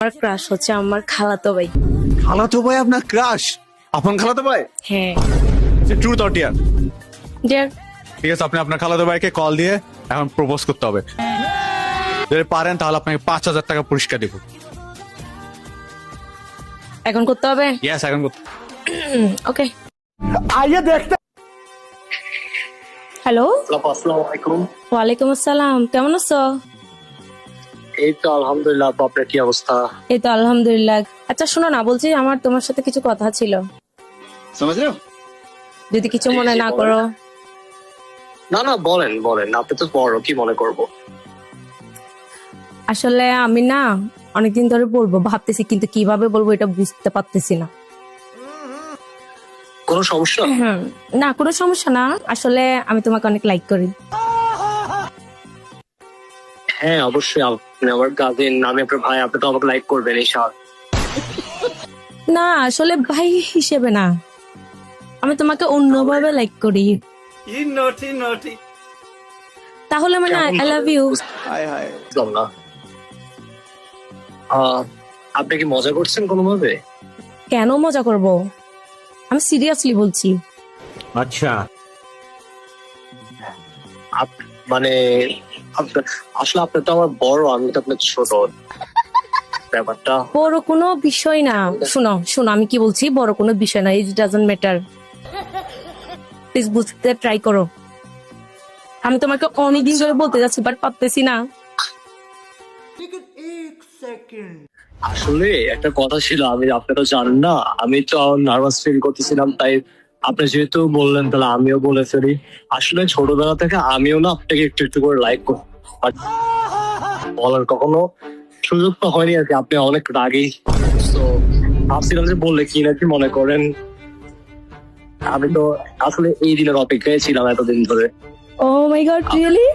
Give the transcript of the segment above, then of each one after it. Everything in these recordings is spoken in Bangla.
আমার ক্রাশ হচ্ছে আমার খালাতো ভাই। খালাতো ভাই আপনার ক্রাশ? আপন খালাতো ভাই? হ্যাঁ ট্রুথ অর ডিয়ার? ডিয়ার। ঠিক আছে, আপনি আপনার খালাতো ভাইকে কল দিয়ে এখন প্রপোজ করতে হবে। যদি পারেন তাহলে আপনাকে 5,000 টাকা পুরস্কার দিব। এখন করতে হবে? ইয়েস, এখন ওকে। আইয়ে দেখতে। হ্যালো, আসসালামু আলাইকুম। ওয়ালাইকুম আসসালাম, কেমন আছো? এই তো আলহামদুলিল্লাহ। আপনার কি অবস্থা? এই তো আলহামদুলিল্লাহ। আচ্ছা শোনো না, বলছি আমার তোমার সাথে কিছু কথা ছিল, যদি কিছু মনে না করো। না না, বলেন বলেন, আপনি তো বড়, কি মনে করব? আসলে আমি না অনেকদিন ধরে বলবো ভাবতেছি, কিন্তু কিভাবে বলবো এটা বুঝতে পারতেছি না। কোনো সমস্যা? না কোনো সমস্যা না, আসলে আমি তোমাকে অনেক লাইক করি। হ্যাঁ অবশ্যই, আপনি আমার কাজিন, আমি আপনার ভাই, আপনি তো আমাকে লাইক করবেন এই সাল। না আসলে ভাই হিসেবে না, আমি তোমাকে অন্যভাবে লাইক করি। তাহলে মানে আই লাভ ইউ। বুঝলাম না। আপনি কি মজা করছেন কোনোভাবে? কেন মজা করব, আমি সিরিয়াসলি বলছি। আচ্ছা, মানে আসলে আপনি তো আমার বড়, আমি তো আপনার ছোট। ব্যাপারটা বড় কোনো বিষয় না। শোনো শোনো, আমি কি বলছি, বড় কোনো বিষয় না, ইট ডাজন্ট ম্যাটার। প্লিজ বুঝতে ট্রাই করো। আমি তোমাকে অনেকদিন ধরে বলতে যাচ্ছি বাট পারতেছি না। আসলে একটা কথা ছিল, আমি আপনি তো জানেন না, আমি তো নার্ভাস ফিল করতেছিলাম, তাই আপনি যেহেতু বললেন তাহলে আমিও বলে ফেলি। আসলে ছোটবেলা থেকে আমিও না আপনাকে একটু একটু করে লাইক করি, বলার কখনো সুযোগ তো হয়নি আর কি। আপনি অনেক রাগী, তো ভাবছিলাম যে বললে কি নাকি মনে করেন। আমি তো আসলে এই দিনের অপেক্ষায় ছিলাম এতদিন ধরে। ও মাই গড, রিয়েলি?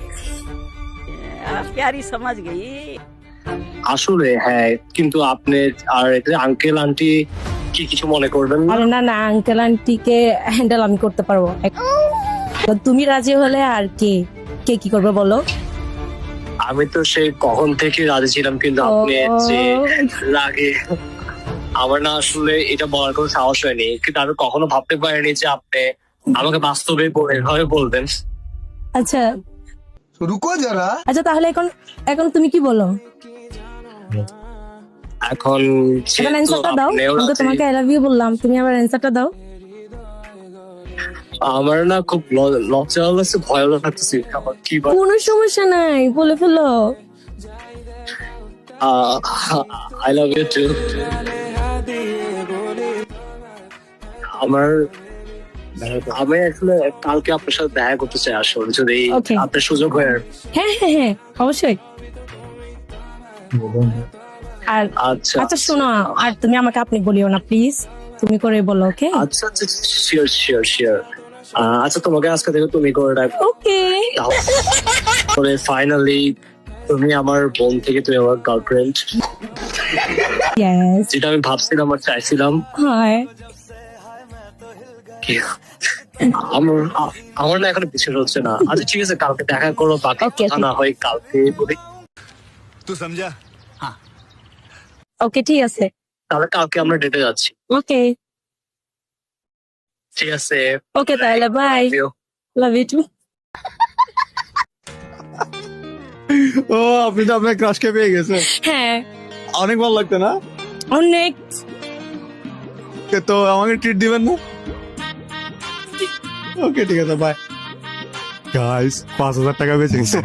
प्यारी समझ गई। আসলে হ্যাঁ, কিন্তু আপনি আর আঙ্কেল আন্টি কি কিছু মনে করবেন না? আরে না না, আঙ্কেল আন্টিকে হ্যান্ডেল আমি করতে পারবো। তো তুমি রাজি হলে আর কে কে কি করবে বলো? আমি তো সেই কখন থেকে রাজি ছিলাম, কিন্তু আপনি যে রাগে, আমার না আসলে এটা বলার কোনো সাহস হয়নি। কিন্তু আমি কখনো ভাবতে পারিনি যে আপনি আমাকে বাস্তবে এভাবে বলবেন। আচ্ছা रुको जरा। আচ্ছা, তাহলে এখন এখন তুমি কি বলো? এখন এখন অ্যান্সারটা দাও। আপনিও আমি তো রাজি। তোমাকে আই লাভ ইউ বললাম, তুমি আবার অ্যান্সারটা দাও। আমার না খুব লজ্জা লাগছে, ভয় লাগতেছে। আমার কি কোনো সমস্যা নাই, বলে ফেলো। I love you too. আমি আসলে কালকে আপনার সাথে দেখা করতে চাই, আসলে যদি Okay. আপনার সুযোগ হয়। হ্যাঁ হ্যাঁ হ্যাঁ, অবশ্যই। আর আচ্ছা আচ্ছা শোনো, আর তুমি আমাকে আপনি বলিও না প্লিজ, তুমি করে বলো। ওকে আচ্ছা আচ্ছা, শিওর শিওর শিওর। আচ্ছা, তোমাকে আজকে থেকে তুমি করে রাখো। ওকে। তাহলে ফাইনালি তুমি আমার বোন থেকে তুমি আমার গার্লফ্রেন্ড, ইয়েস। যেটা আমি ভাবছিলাম আর চাইছিলাম। হাই। আমার আমার না এখন বিশ্বাস হচ্ছে না। আচ্ছা ঠিক আছে, কালকে দেখা করো, বাকি Okay, কথা okay. না হয় কালকে বলি। তুই সমঝা? ওকে ঠিক আছে। তাহলে কালকে আমরা ডেটে যাচ্ছি। ওকে ঠিক আছে, ওকে, তাহলে bye. Love you. Love you too. ও আপনি তো আপনার ক্রাশকে পেয়ে গেছেন। হ্যাঁ অনেক ভালো লাগতো না? অনেক। তো আমাকে ট্রিট দিবেন না? ওকে ঠিক আছে, বাই গাইস। 5,000 টাকা বেঁচে গেছে।